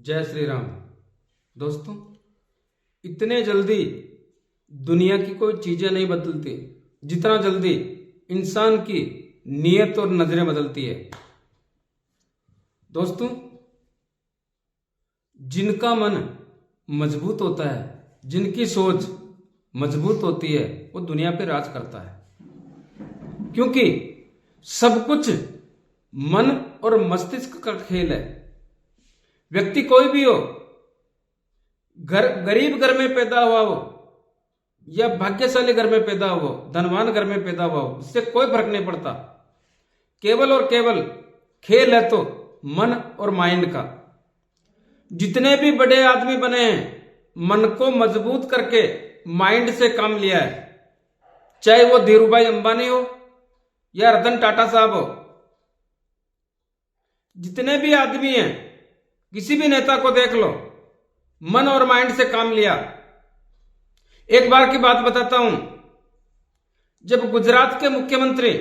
जय श्री राम। दोस्तों, इतने जल्दी दुनिया की कोई चीजें नहीं बदलती जितना जल्दी इंसान की नीयत और नजरें बदलती है। दोस्तों, जिनका मन मजबूत होता है, जिनकी सोच मजबूत होती है, वो दुनिया पे राज करता है। क्योंकि सब कुछ मन और मस्तिष्क का खेल है। व्यक्ति कोई भी हो, गरीब घर में पैदा हुआ हो या भाग्यशाली घर में पैदा हुआ हो, धनवान घर में पैदा हुआ हो, इससे कोई फर्क नहीं पड़ता। केवल और केवल खेल है तो मन और माइंड का। जितने भी बड़े आदमी बने हैं, मन को मजबूत करके माइंड से काम लिया है। चाहे वो धीरूभाई अंबानी हो या रतन टाटा साहब हो, जितने भी आदमी हैं, किसी भी नेता को देख लो, मन और माइंड से काम लिया। एक बार की बात बताता हूं। जब गुजरात के मुख्यमंत्री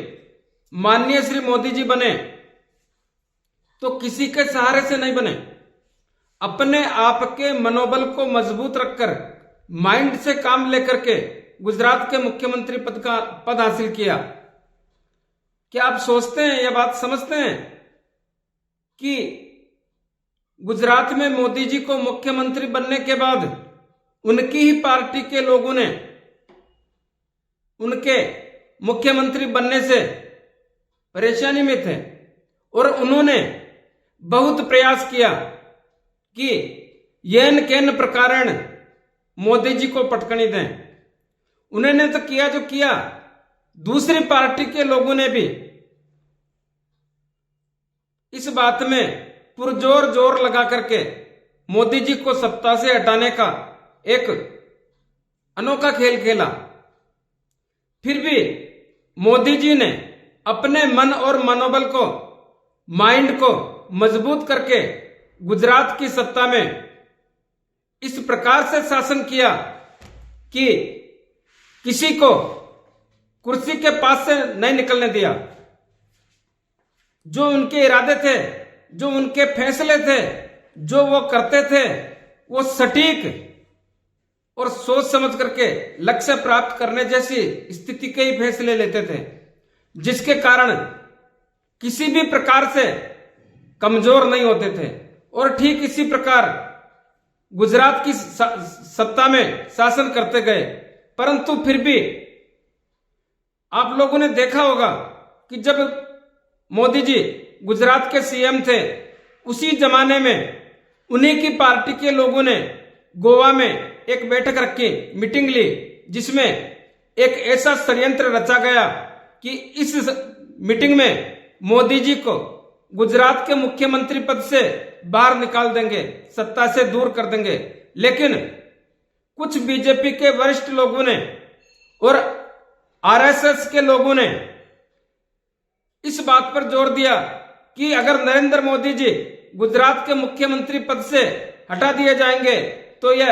माननीय श्री मोदी जी बने तो किसी के सहारे से नहीं बने। अपने आप के मनोबल को मजबूत रखकर माइंड से काम लेकर के गुजरात के मुख्यमंत्री पद हासिल किया। क्या आप सोचते हैं या बात समझते हैं कि गुजरात में मोदी जी को मुख्यमंत्री बनने के बाद उनकी ही पार्टी के लोगों ने उनके मुख्यमंत्री बनने से परेशानी में थे और उन्होंने बहुत प्रयास किया कि येन केन प्रकारण मोदी जी को पटकनी दें। उन्होंने तो किया जो किया, दूसरी पार्टी के लोगों ने भी इस बात में पुरजोर जोर लगा करके मोदी जी को सत्ता से हटाने का एक अनोखा खेल खेला। फिर भी मोदी जी ने अपने मन और मनोबल को, माइंड को मजबूत करके गुजरात की सत्ता में इस प्रकार से शासन किया कि किसी को कुर्सी के पास से नहीं निकलने दिया। जो उनके इरादे थे, जो उनके फैसले थे, जो वो करते थे, वो सटीक और सोच समझ करके लक्ष्य प्राप्त करने जैसी स्थिति के ही फैसले लेते थे, जिसके कारण किसी भी प्रकार से कमजोर नहीं होते थे। और ठीक इसी प्रकार गुजरात की सत्ता में शासन करते गए। परंतु फिर भी आप लोगों ने देखा होगा कि जब मोदी जी गुजरात के सीएम थे, उसी जमाने में उन्हीं की पार्टी के लोगों ने गोवा में एक बैठक रखी, मीटिंग ली, जिसमें एक ऐसा षड्यंत्र रचा गया कि इस मीटिंग में मोदी जी को गुजरात के मुख्यमंत्री पद से बाहर निकाल देंगे, सत्ता से दूर कर देंगे। लेकिन कुछ बीजेपी के वरिष्ठ लोगों ने और आरएसएस के लोगों ने इस बात पर जोर दिया कि अगर नरेंद्र मोदी जी गुजरात के मुख्यमंत्री पद से हटा दिए जाएंगे तो यह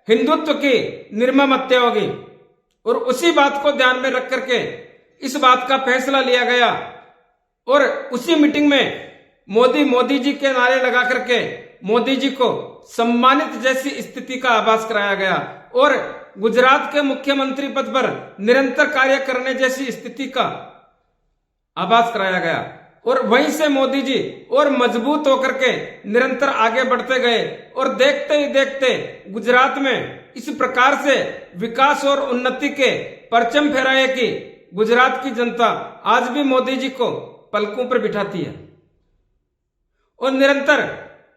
हिंदुत्व की निर्मम हत्या होगी। और उसी बात को ध्यान में रख करके इस बात का फैसला लिया गया और उसी मीटिंग में मोदी जी के नारे लगा करके मोदी जी को सम्मानित जैसी स्थिति का आभास कराया गया और गुजरात के मुख्यमंत्री पद पर निरंतर कार्य करने जैसी स्थिति का आभास कराया गया। और वहीं से मोदी जी और मजबूत होकर के निरंतर आगे बढ़ते गए और देखते ही देखते गुजरात में इस प्रकार से विकास और उन्नति के परचम फहराए कि गुजरात की जनता आज भी मोदी जी को पलकों पर बिठाती है। और निरंतर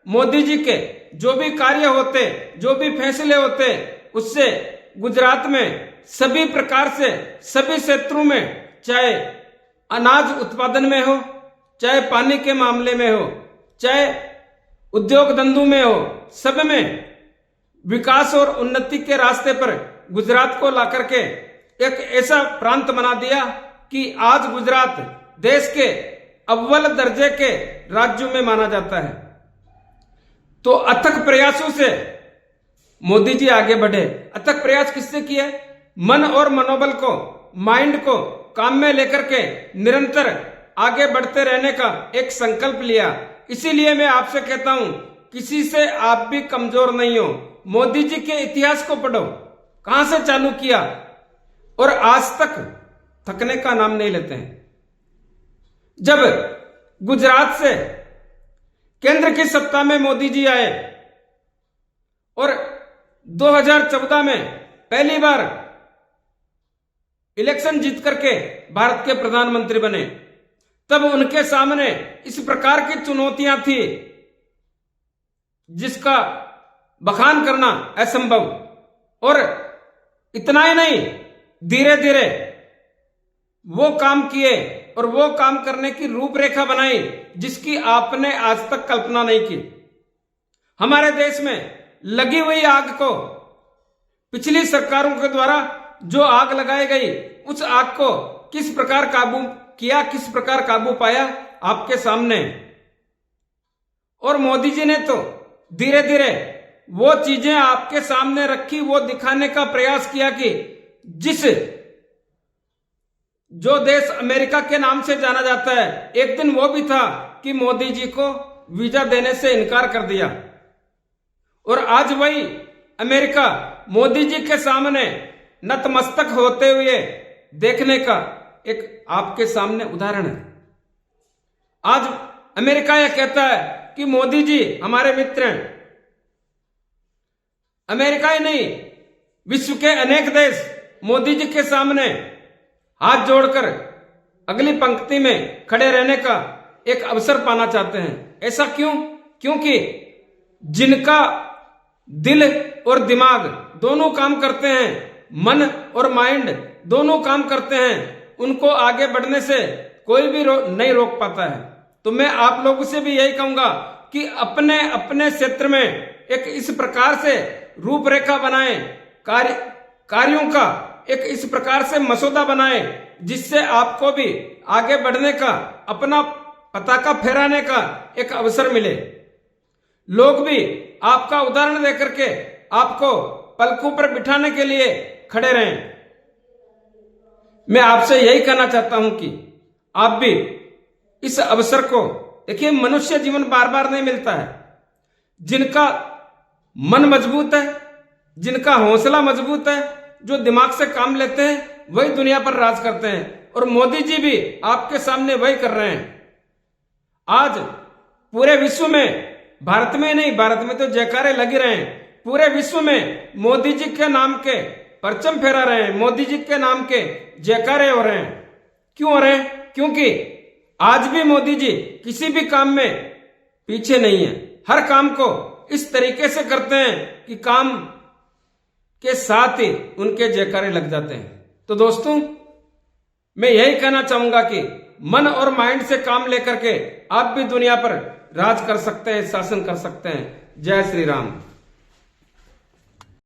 मोदी जी के जो भी कार्य होते, जो भी फैसले होते, उससे गुजरात में सभी प्रकार से, सभी क्षेत्रों में, चाहे अनाज उत्पादन में हो, चाहे पानी के मामले में हो, चाहे उद्योग धंधों में हो, सब में विकास और उन्नति के रास्ते पर गुजरात को लाकर के एक ऐसा प्रांत बना दिया कि आज गुजरात देश के अव्वल दर्जे के राज्यों में माना जाता है। तो अथक प्रयासों से मोदी जी आगे बढ़े। अथक प्रयास किससे किए? मन और मनोबल को, माइंड को काम में लेकर के निरंतर आगे बढ़ते रहने का एक संकल्प लिया। इसीलिए मैं आपसे कहता हूं किसी से आप भी कमजोर नहीं हो। मोदी जी के इतिहास को पढ़ो, कहां से चालू किया और आज तक थकने का नाम नहीं लेते हैं। जब गुजरात से केंद्र की सत्ता में मोदी जी आए और 2014 में पहली बार इलेक्शन जीत करके भारत के प्रधानमंत्री बने, तब उनके सामने इस प्रकार की चुनौतियां थी जिसका बखान करना असंभव। और इतना ही नहीं, धीरे धीरे वो काम किए और वो काम करने की रूपरेखा बनाई जिसकी आपने आज तक कल्पना नहीं की। हमारे देश में लगी हुई आग को पिछली सरकारों के द्वारा जो आग लगाई गई, उस आग को किस प्रकार काबू किया, किस प्रकार काबू पाया, आपके सामने। और मोदी जी ने तो धीरे धीरे वो चीजें आपके सामने रखी, वो दिखाने का प्रयास किया कि जो देश अमेरिका के नाम से जाना जाता है, एक दिन वो भी था कि मोदी जी को वीजा देने से इनकार कर दिया। और आज वही अमेरिका मोदी जी के सामने नतमस्तक होते हुए देखने का एक आपके सामने उदाहरण है। आज अमेरिका यह कहता है कि मोदी जी हमारे मित्र हैं। अमेरिका ही नहीं, विश्व के अनेक देश मोदी जी के सामने हाथ जोड़कर अगली पंक्ति में खड़े रहने का एक अवसर पाना चाहते हैं। ऐसा क्यों? क्योंकि जिनका दिल और दिमाग दोनों काम करते हैं, मन और माइंड दोनों काम करते हैं, उनको आगे बढ़ने से कोई भी नहीं रोक पाता है। तो मैं आप लोगों से भी यही कहूंगा कि अपने अपने क्षेत्र में एक इस प्रकार से रूपरेखा बनाएं, कार्यों का एक इस प्रकार से मसौदा बनाएं जिससे आपको भी आगे बढ़ने का, अपना पताका फहराने का एक अवसर मिले। लोग भी आपका उदाहरण देकर के आपको पलकों पर बिठाने के लिए खड़े रहें। मैं आपसे यही कहना चाहता हूं कि आप भी इस अवसर को देखिए। मनुष्य जीवन बार बार नहीं मिलता है। जिनका मन मजबूत है, जिनका हौसला मजबूत है, जो दिमाग से काम लेते हैं, वही दुनिया पर राज करते हैं। और मोदी जी भी आपके सामने वही कर रहे हैं। आज पूरे विश्व में, भारत में नहीं, भारत में तो जयकारे लगे रहे हैं, पूरे विश्व में मोदी जी के नाम के परचम फहरा रहे हैं, मोदी जी के नाम के जयकारे हो रहे हैं। क्यों हो रहे हैं? क्योंकि आज भी मोदी जी किसी भी काम में पीछे नहीं है। हर काम को इस तरीके से करते हैं कि काम के साथ ही उनके जयकारे लग जाते हैं। तो दोस्तों, मैं यही कहना चाहूंगा कि मन और माइंड से काम लेकर के आप भी दुनिया पर राज कर सकते हैं, शासन कर सकते हैं। जय श्री राम।